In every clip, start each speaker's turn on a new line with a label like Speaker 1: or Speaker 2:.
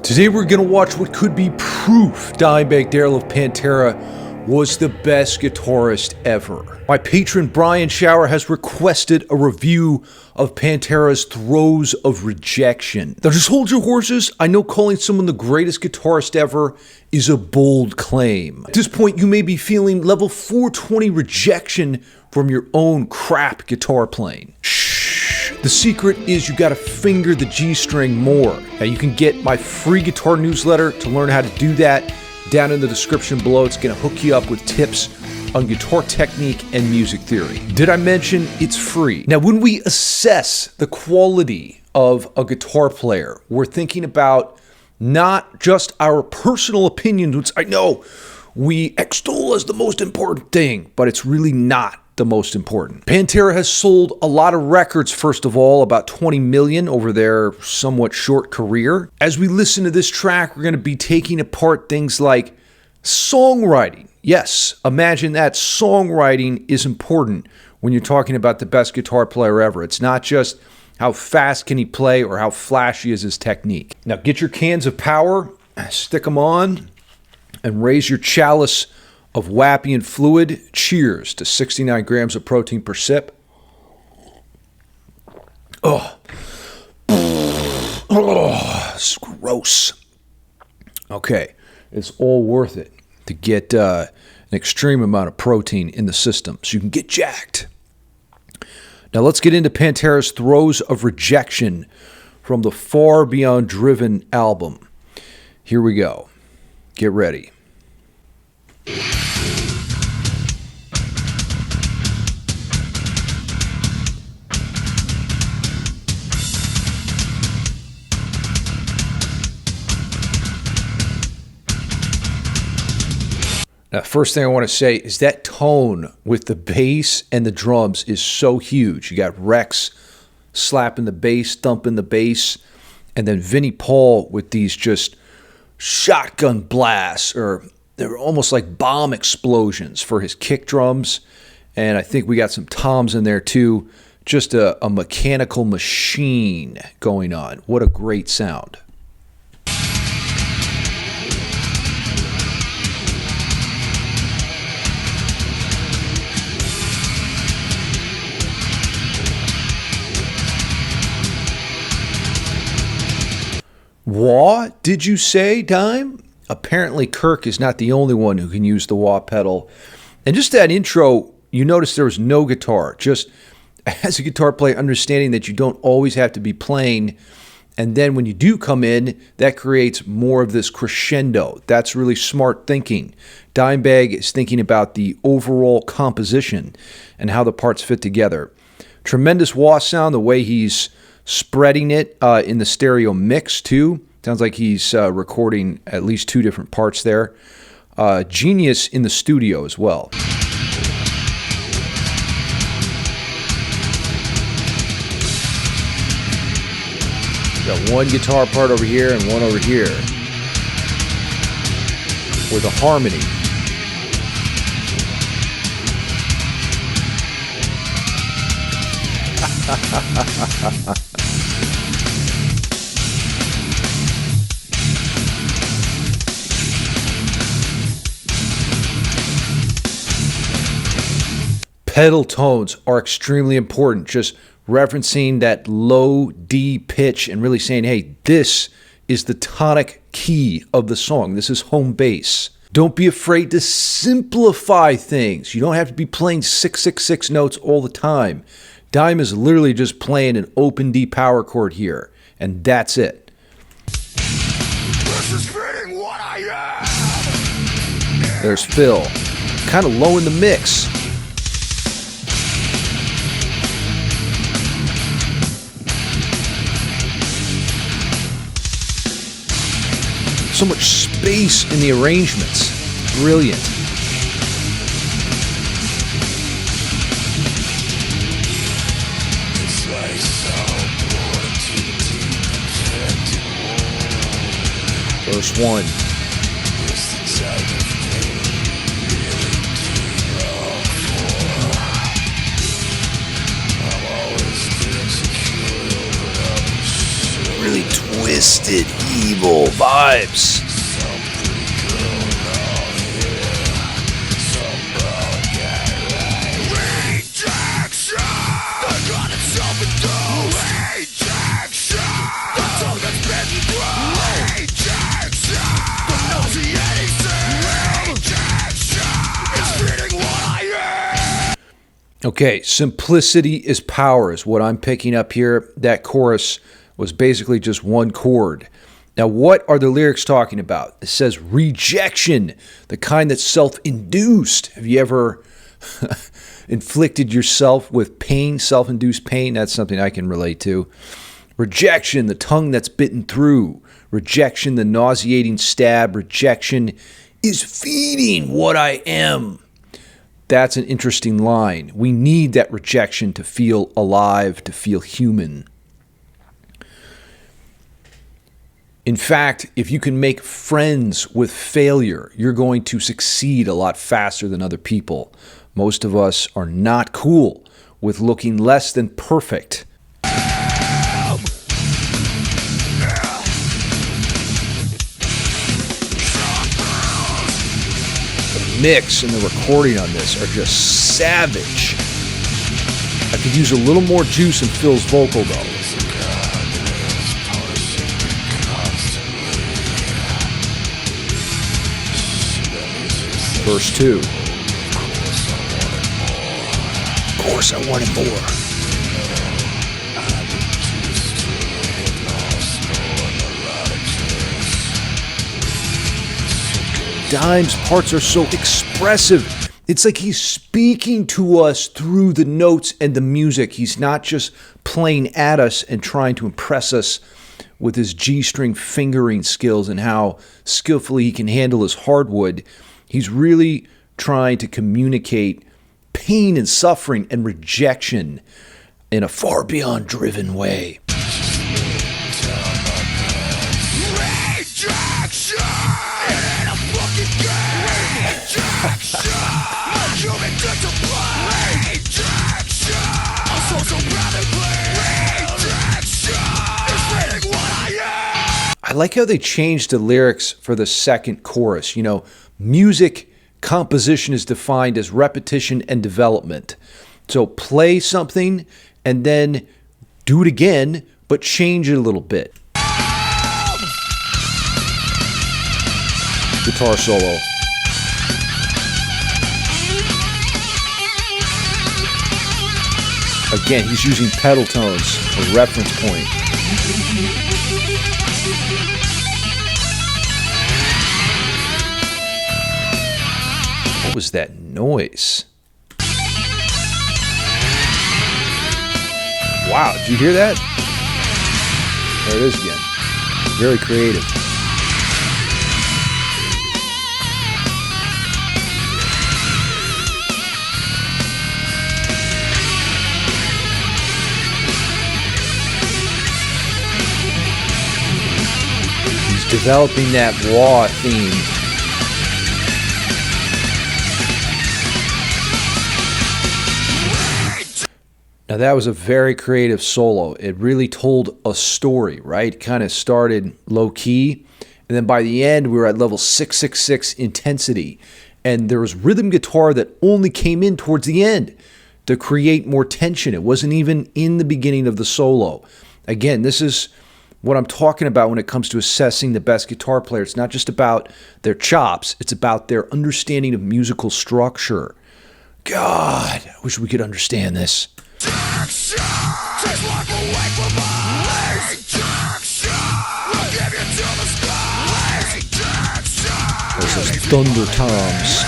Speaker 1: Today we're going to watch what could be proof Dimebag of Pantera was the best guitarist ever. My patron Brian Shower has requested a review of Pantera's Throes of Rejection. Now just hold your horses. I know calling someone the greatest guitarist ever is a bold claim. At this point you may be feeling level 420 rejection from your own crap guitar playing. The secret is you gotta finger the G string more. Now you can get my free guitar newsletter to learn how to do that down in the description below. It's gonna hook you up with tips on guitar technique and music theory. Did I mention it's free? Now when we assess the quality of a guitar player, we're thinking about not just our personal opinions, which I know we extol as the most important thing, but it's really not the most important. Pantera has sold a lot of records, first of all, about 20 million over their somewhat short career. As we listen to this track, we're going to be taking apart things like songwriting. Yes, imagine that. Songwriting is important when you're talking about the best guitar player ever. It's not just how fast can he play or how flashy is his technique. Now get your cans of power, stick them on, and raise your chalice of Wapian fluid. Cheers to 69 grams of protein per sip. Oh, it's gross. Okay, it's all worth it to get an extreme amount of protein in the system so you can get jacked. Now let's get into Pantera's Throes of Rejection from the Far Beyond Driven album. Here we go. Get ready. Now, first thing I want to say is that tone with the bass and the drums is so huge. You got Rex slapping the bass, thumping the bass, and then Vinnie Paul with these just shotgun blasts, or they're almost like bomb explosions for his kick drums. And I think we got some toms in there too. Just a mechanical machine going on. What a great sound. Wah, did you say, Dime? Apparently Kirk is not the only one who can use the wah pedal. And just that intro, you notice there was no guitar. Just as a guitar player, understanding that you don't always have to be playing. And then when you do come in, that creates more of this crescendo. That's really smart thinking. Dimebag is thinking about the overall composition and how the parts fit together. Tremendous wah sound, the way he's spreading it in the stereo mix too. Sounds like he's recording at least two different parts there. Genius in the studio as well. Got one guitar part over here and one over here with a harmony. Pedal tones are extremely important. Just referencing that low D pitch and really saying, hey, this is the tonic key of the song. This is home base. Don't be afraid to simplify things. You don't have to be playing 666 notes all the time. Dime is literally just playing an open D power chord here, and that's it.
Speaker 2: This is being what I am.
Speaker 1: There's Phil, kind of low in the mix. So much space in the arrangements. Brilliant. Verse 1. Really twisted evil vibes. Okay, simplicity is power is what I'm picking up here. That chorus was basically just one chord. Now, what are the lyrics talking about? It says rejection, the kind that's self-induced. Have you ever inflicted yourself with pain, self-induced pain? That's something I can relate to. Rejection, the tongue that's bitten through. Rejection, the nauseating stab. Rejection is feeding what I am. That's an interesting line. We need that rejection to feel alive, to feel human. In fact, if you can make friends with failure, you're going to succeed a lot faster than other people. Most of us are not cool with looking less than perfect. Mix and the recording on this are just savage. I could use a little more juice in Phil's vocal though. Verse 2. Of course I wanted more. Dime's parts are so expressive. It's like he's speaking to us through the notes and the music. He's not just playing at us and trying to impress us with his G-string fingering skills and how skillfully he can handle his hardwood. He's really trying to communicate pain and suffering and rejection in a far beyond driven way. I like how they changed the lyrics for the second chorus. You know, music composition is defined as repetition and development. So play something and then do it again, but change it a little bit. Guitar solo. Again, he's using pedal tones, a reference point. What was that noise? Wow, did you hear that? There it is again. Very creative. Developing that WAP theme. Now that was a very creative solo. It really told a story, right? It kind of started low key, and then by the end we were at level 666 intensity, and there was rhythm guitar that only came in towards the end to create more tension. It wasn't even in the beginning of the solo. Again, this is what I'm talking about when it comes to assessing the best guitar player. It's not just about their chops, it's about their understanding of musical structure. God, I wish we could understand this. There's those thunder toms.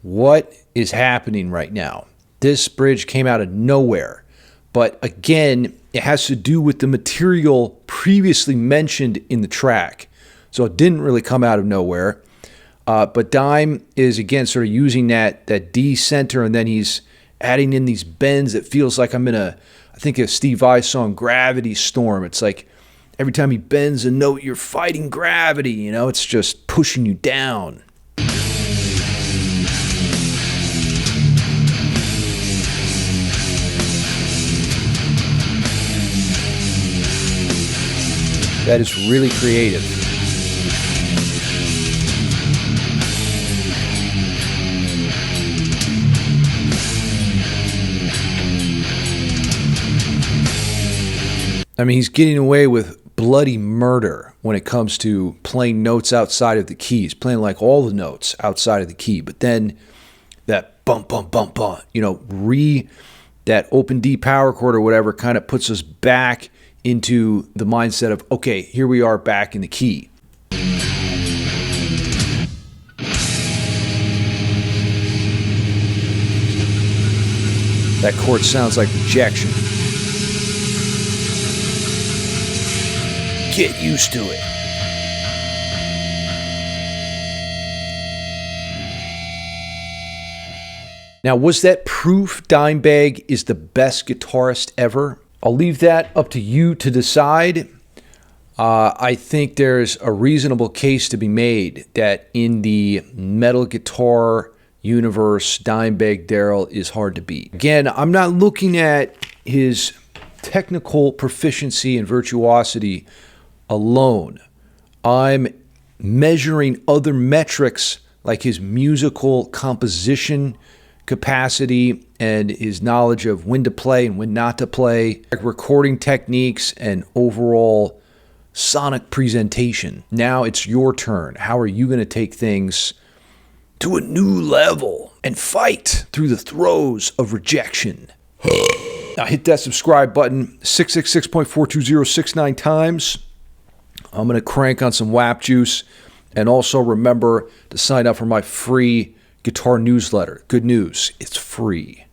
Speaker 1: What is happening right now? This bridge came out of nowhere, but again, it has to do with the material previously mentioned in the track. So it didn't really come out of nowhere, but Dime is again sort of using that D center, and then he's adding in these bends. It feels like I'm in a I think of Steve Vai's song Gravity Storm. It's like every time he bends a note, you're fighting gravity, you know? It's just pushing you down. That is really creative. I mean, he's getting away with bloody murder when it comes to playing notes outside of the key. He's playing like all the notes outside of the key, but then that bump, bump, bump, bump, you know, that open D power chord or whatever kind of puts us back into the mindset of, okay, here we are back in the key. That chord sounds like rejection. Get used to it. Now, was that proof Dimebag is the best guitarist ever? I'll leave that up to you to decide. I think there's a reasonable case to be made that in the metal guitar universe, Dimebag Darrell is hard to beat. Again, I'm not looking at his technical proficiency and virtuosity alone. I'm measuring other metrics like his musical composition capacity and his knowledge of when to play and when not to play, recording techniques and overall sonic presentation. Now it's your turn. How are you going to take things to a new level and fight through the throes of rejection? Now hit that subscribe button 666.42069 times. I'm going to crank on some WAP Juice. And also remember to sign up for my free guitar newsletter. Good news, it's free.